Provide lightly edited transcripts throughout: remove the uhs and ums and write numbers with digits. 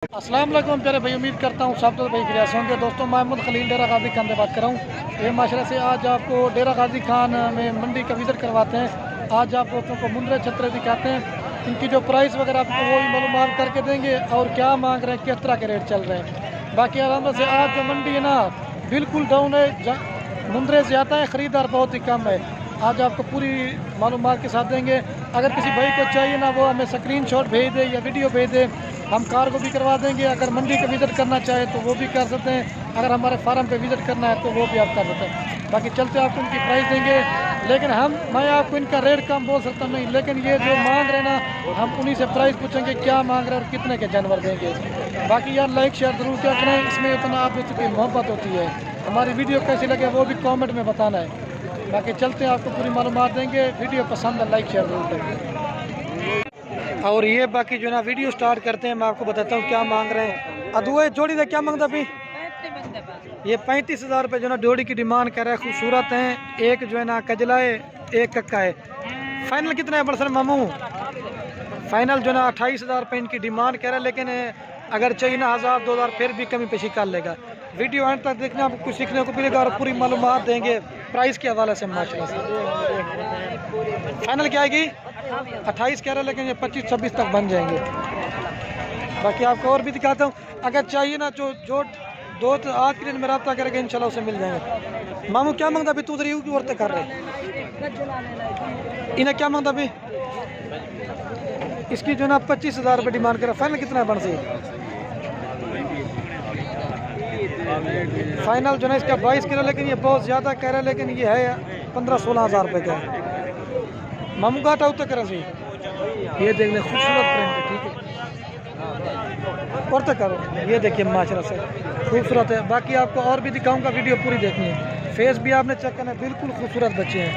अस्सलाम वालेकुम प्यारे भाई, उम्मीद करता हूँ सब भाई खैरियत होंगे। दोस्तों मोहम्मद खलील डेरा गाजी खान से बात कर रहा हूँ। ये माशरा से आज आपको डेरा गाजी खान में मंडी का विज़िट करवाते हैं। आज आप दोस्तों को मुंदरे छतरे दिखाते हैं, इनकी जो प्राइस वगैरह आपको वो भी मालूमात करके देंगे और क्या मांग रहे हैं, किस तरह के रेट चल रहे हैं। बाकी आराम से आज जो मंडी है ना बिल्कुल डाउन है, मुंदरे ज़्यादा है, ख़रीदार बहुत ही कम है। आज आपको पूरी मालूमात के साथ देंगे। अगर किसी भाई को चाहिए ना वो हमें स्क्रीनशॉट भेज दे या वीडियो भेज दे, हम कार को भी करवा देंगे। अगर मंडी का विज़िट करना चाहे तो वो भी कर सकते हैं, अगर हमारे फार्म पे विज़िट करना है तो वो भी आप कर सकते हैं। बाकी चलते आपको उनकी प्राइस देंगे, लेकिन मैं आपको इनका रेट कम बोल सकता नहीं, लेकिन ये जो मांग रहे ना हम उन्हीं से प्राइस पूछेंगे क्या मांग रहे हैं और कितने के जानवर देंगे। बाकी यार लाइक शेयर ज़रूर क्या करें, इसमें इतना आप दोस्तों की मोहब्बत होती है। हमारी वीडियो कैसी लगे वो भी कॉमेंट में बताना है। बाकी चलते हैं आपको पूरी मालूमात देंगे। वीडियो पसंद है लाइक शेयर जरूर करें। और ये बाकी जो ना वीडियो स्टार्ट करते हैं, मैं आपको बताता हूँ क्या मांग रहे हैं। अदुआ जोड़ी का क्या मांगता अभी? ये 35,000 रुपये जो ना जोड़ी की डिमांड कर रहा है। खूबसूरत हैं, एक जो है ना कजला है, एक कक्का है। फाइनल कितना है बरसर मामू? फाइनल जो ना 28,000 रुपये इनकी डिमांड कर रहा है, लेकिन अगर चाहिए ना 1,000-2,000 फिर भी कमी पेशी कर लेगा। वीडियो एंड तक देखना, आपको कुछ सीखने को मिलेगा और पूरी मालूमात देंगे प्राइस के हवाले से। माशाल्लाह से फाइनल क्या आएगी? 28 कह रहे हैं, लेकिन ये 25-26 तक बन जाएंगे। बाकी आपको और भी दिखाता हूँ, अगर चाहिए ना जो दो तो आज के दिन में रब्ता करेंगे इंशाल्लाह उसे मिल जाएंगे। मामू क्या मांगता अभी? तू उधर की औरतें कर रहे इन्हें क्या मांगता अभी? इसकी जो ना 25,000 रुपये डिमांड करा। फाइनल कितना है बन से? फाइनल जो है इसका 22 किलो, लेकिन ये बहुत ज़्यादा कह रहा है, लेकिन ये है 15-16 हज़ार रुपये का। मामू घाटा उतर करा सी, ये देख ले खूबसूरत प्रिंट है, ठीक है और तक करो। ये देखिए माशाल्लाह से खूबसूरत है। बाकी आपको और भी दिखाऊंगा, वीडियो पूरी देखनी है। फेस भी आपने चेक करना है, बिल्कुल खूबसूरत बच्चे हैं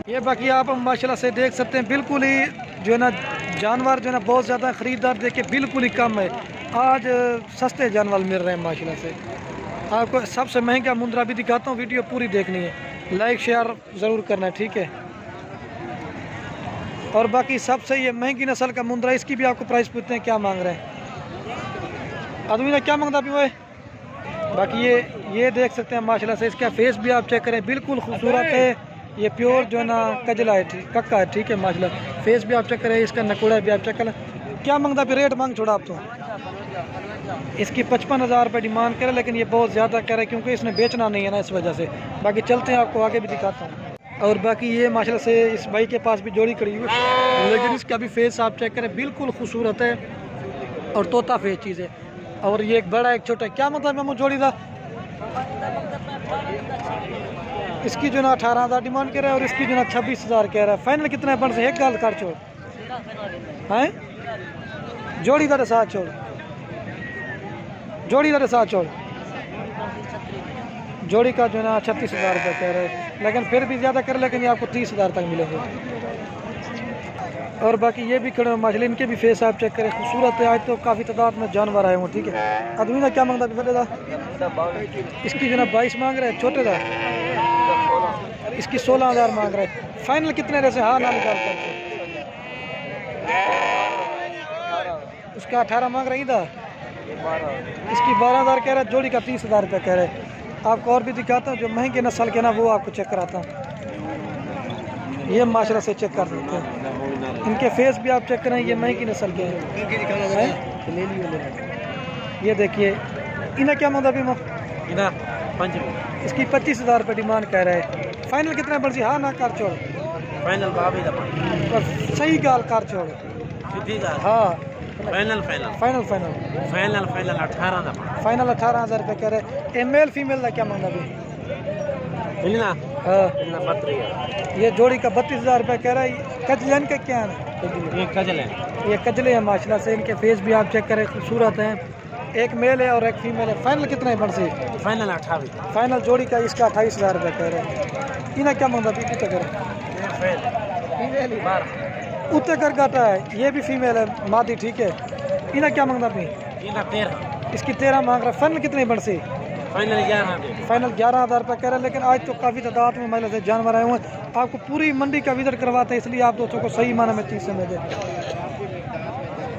ये। बाकी आप माशाल्लाह से देख सकते हैं, बिल्कुल ही जो है ना जानवर जो है ना बहुत ज़्यादा ख़रीदार देखे बिल्कुल ही कम है। आज सस्ते जानवर मिल रहे हैं माशाल्लाह से। आपको सबसे महंगा मुंद्रा भी दिखाता हूँ, वीडियो पूरी देखनी है, लाइक शेयर ज़रूर करना है, ठीक है। और बाकी सबसे ये महंगी नस्ल का मुंद्रा, इसकी भी आपको प्राइस पूछते हैं क्या मांग रहे हैं। आदमी ने क्या मांगता अभी वो? बाकी ये देख सकते हैं माशाल्लाह से, इसका फेस भी आप चेक करें, बिल्कुल खूबसूरत है। ये प्योर जो है ना कजला है, कक्का है, ठीक है माशाल्लाह। फेस भी आप चेक करें, इसका नकोड़ा भी आप चेक करें। क्या मांगता अभी? रेट मांग छोड़ा आप तो। इसकी 55,000 रुपये डिमांड करे, लेकिन ये बहुत ज़्यादा करे क्योंकि इसने बेचना नहीं है ना, इस वजह से। बाकी चलते हैं आपको आगे भी दिखाता हूँ। और बाकी ये माशाल्लाह से इस भाई के पास भी जोड़ी खड़ी हुई है, लेकिन इसका भी फेस आप चेक करें, बिल्कुल खूबसूरत है और तोता फेस चीज़ है। और ये एक बड़ा एक छोटा, क्या मतलब मैं जोड़ी था? इसकी जो ना 18,000 डिमांड कर रहा है और इसकी जो ना 26,000 कह रहा है। फाइनल कितना है बन से? एक गाल कर छोड़ है, जोड़ी का साथ छोड़, जोड़ी का साथ छोड़। जोड़ी का जो है ना 36,000 रुपये कह रहे हैं, लेकिन फिर भी ज़्यादा कर, लेकिन ये आपको 30,000 तक मिलेंगे। और बाकी ये भी खड़े माशाल्लाह, इनके भी फेस आप चेक करें, खूबसूरत है। आज तो काफ़ी तादाद में जानवर आए हुए, ठीक है। आदमी ने क्या मांगता पहले था? इसकी जो ना 22 मांग रहे हैं, छोटे था। इसकी 16,000 मांग रहे हैं। फाइनल कितने रहे? हाँ ना निकाल कर उसका 18 मांग रही था। इसकी 12,000 कह रहा है, जोड़ी का 30,000 रुपये कह रहे हैं। आपको और भी दिखाता हूँ जो महंगे नस्ल के ना, वो आपको चेक कराता हूँ। ये माशाल्लाह से चेक कर सकते हैं, इनके फेस भी आप चेक करें, ये महंगी नस्ल के हैं। ये देखिए, इन्हें क्या मांगता अभी? इसकी 25,000 रुपये डिमांड कह रहे हैं। फाइनल कितना बड़ी? हाँ ना कर छोड़। फाइनल सही गाल कर छोड़। हाँ फाइनल 18,000 रुपये कह रहे। मेल फीमेल का क्या मांगा अभी? हाँ ये जोड़ी का 32,000 रुपये कह रहा है। कजलन का क्या है? ये कजले हैं माशाल्लाह से। इनके फेस भी आप चेक करें, खूबसूरत हैं। एक मेल है और एक फीमेल है। फाइनल कितना है बड़सी? फाइनल 28। फाइनल जोड़ी का इसका 28,000 रुपये कह रहे हैं। इन्हें क्या मांगा अभी? कितना करें? उत्तर कर गाता है, ये भी फीमेल है मादी, ठीक है। इन्हें क्या मांगता अभी? 13। इसकी 13 मांग रहा है। फाइनल कितने बड़सी? फाइनल 11। फाइनल 11,000 रुपये कह रहे हैं, लेकिन आज तो काफ़ी तादाद में महिला से जानवर आए हुए हैं। आपको पूरी मंडी का विजिट करवाते हैं, इसलिए आप दोस्तों को सही माना में चीज़ समझ दे।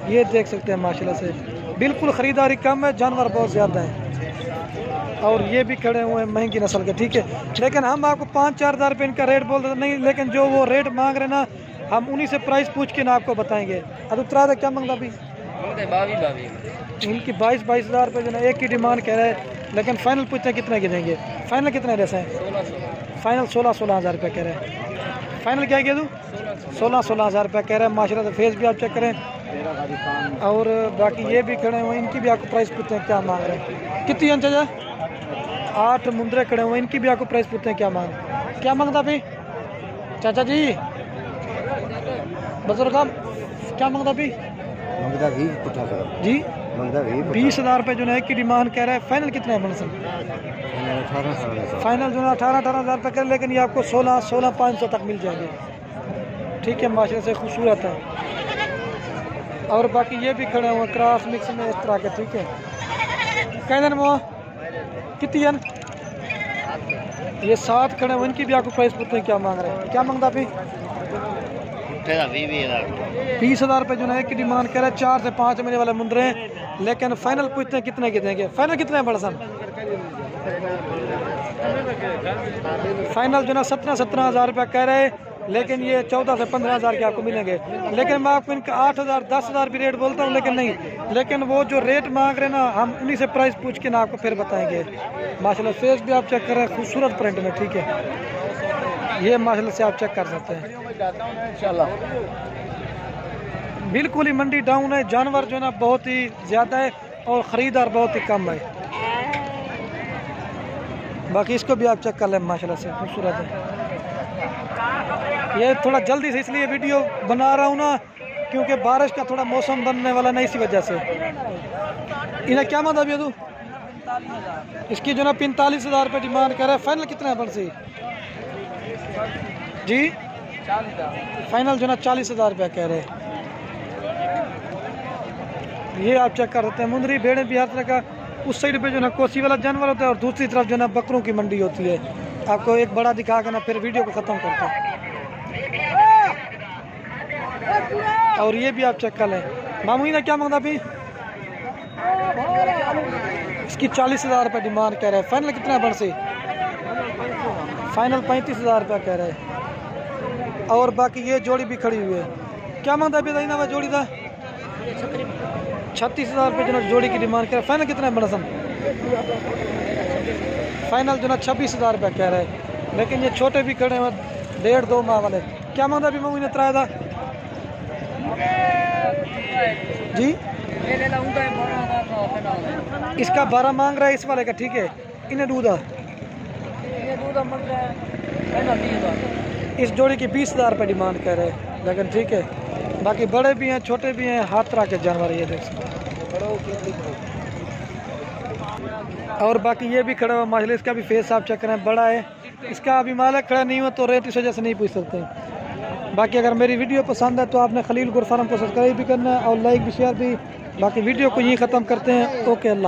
ये देख सकते हैं माशाल्लाह से बिल्कुल ख़रीदारी कम है, जानवर बहुत ज़्यादा है। और ये भी खड़े हुए हैं महंगी नस्ल के, ठीक है। लेकिन हम आपको 5-4 हज़ार रुपये इनका रेट बोल देते नहीं, लेकिन जो वो रेट मांग रहे ना हम उन्हीं से प्राइस पूछ के ना आपको बताएंगे। अब उतरा दे क्या मांगता अभी इनकी 22-22 हज़ार रुपये जो ना एक की डिमांड कह रहे हैं, लेकिन फाइनल पूछते हैं कितने की देंगे। फाइनल कितने जैसे हैं? फाइनल 16-16 हज़ार रुपये कह रहे हैं। फाइनल क्या किया तू? 16-16 हज़ार रुपये कह रहे हैं माशाल्लाह से। फेस भी आप चेक करें। और बाकी ये भी खड़े हुए हैं, इनकी भी आपको प्राइस पूछते हैं क्या मांग रहे हैं। कितनी अंच है? 8 मुंदरे खड़े हुए हैं, इनकी भी आपको प्राइस पूछते हैं क्या मांगता भाई चाचा जी? बुजुर्ग क्या मांगता भाई? जी 20 हज़ार रुपये जो है एक की डिमांड कह रहा है। फाइनल कितने है? फाइनल जो है 18-18 हज़ार रुपये कर, लेकिन ये आपको 16-500 तक मिल जाएंगे, ठीक है। माशाल्लाह से खूबसूरत है। और बाकी ये भी खड़े हुए क्रॉस मिक्स में इस तरह के, ठीक है। कहते वो कितनी है? ये 7 खड़े हुए, इनकी भी आपको प्राइस पूछते हैं क्या मांग रहे हैं। क्या मांगता भाई? 20 हज़ार रुपये जो है एक की डिमांड कर रहे हैं। 4 से 5 महीने वाले मुंदरे हैं, लेकिन फाइनल पूछते हैं कितने के देंगे। फाइनल कितने हैं बड़ा सन? फाइनल जो ना 17 हज़ार रुपये कह रहे हैं, लेकिन ये 14 से 15 हज़ार के आपको मिलेंगे। लेकिन मैं आपको इनका 8 हज़ार 10 हज़ार भी रेट बोलता हूँ, लेकिन नहीं, लेकिन वो जो रेट मांग रहे हैं ना हम उन्हीं से प्राइस पूछ के ना आपको फिर बताएंगे। माशाल्लाह फेस भी आप चेक कर रहे हैं खूबसूरत प्रिंट में, ठीक है। ये माशाल्लाह से आप चेक कर सकते हैं। बिल्कुल ही मंडी डाउन है, जानवर जो है ना बहुत ही ज़्यादा है और ख़रीदार बहुत ही कम है। बाकी इसको भी आप चेक कर लें, माशाल्लाह से खूबसूरत है। ये थोड़ा जल्दी से इसलिए वीडियो बना रहा हूँ ना, क्योंकि बारिश का थोड़ा मौसम बनने वाला नहीं, इसी वजह से। इन्हें क्या मतलब ये तू? इसकी जो ना 45 हज़ार रुपये डिमांड कर रहा है। फाइनल कितना है बंसी जी? फाइनल जो ना 40 हज़ार रुपये कह रहे हैं। ये आप चेक कर सकते हैं। मुंदरी भेड़े भी हर तरह का। उस साइड पे जो ना कोसी वाला जानवर होता है और दूसरी तरफ जो ना बकरों की मंडी होती है। आपको एक बड़ा दिखा के ना फिर वीडियो को ख़त्म करते हैं। और ये भी आप चेक कर लें। मामू ने क्या मांगा अभी? इसकी 40 हज़ार रुपये डिमांड कह रहे हैं। फाइनल कितना है बंसी? फाइनल 35 हज़ार रुपये कह रहे हैं। और बाकी ये जोड़ी भी खड़ी हुई है। क्या मांगता अभी ना वह जोड़ी था? 36 हज़ार रुपये जो ना जोड़ी की डिमांड कर। फाइनल कितना है बड़ा सन? फाइनल जो ना 26 हज़ार रुपये कह रहे हैं, लेकिन ये छोटे भी खड़े हैं 1.5-2 माह वाले। क्या मांगता अभी मम्मी ने तराया था जी? इसका 12 मांग रहा है, इस वाले का, ठीक है। इन्हें दूधा इस जोड़ी की 20 हज़ार रुपये डिमांड कर रहे हैं, लेकिन ठीक है। बाकी बड़े भी हैं छोटे भी हैं, हर तरह के जानवर ये देख सकते हैं। और बाकी ये भी खड़ा हुआ माशाल्लाह, इसका भी फेस आप चेक करें, बड़ा है। इसका अभी मालिक खड़ा नहीं हुआ तो रेट इस वजह से नहीं पूछ सकते। बाकी अगर मेरी वीडियो पसंद है तो आपने खलील गुर फार्म को सब्सक्राइब भी करना है और लाइक भी, शेयर भी। बाकी वीडियो को यहीं ख़त्म करते हैं। ओके, अल्लाह।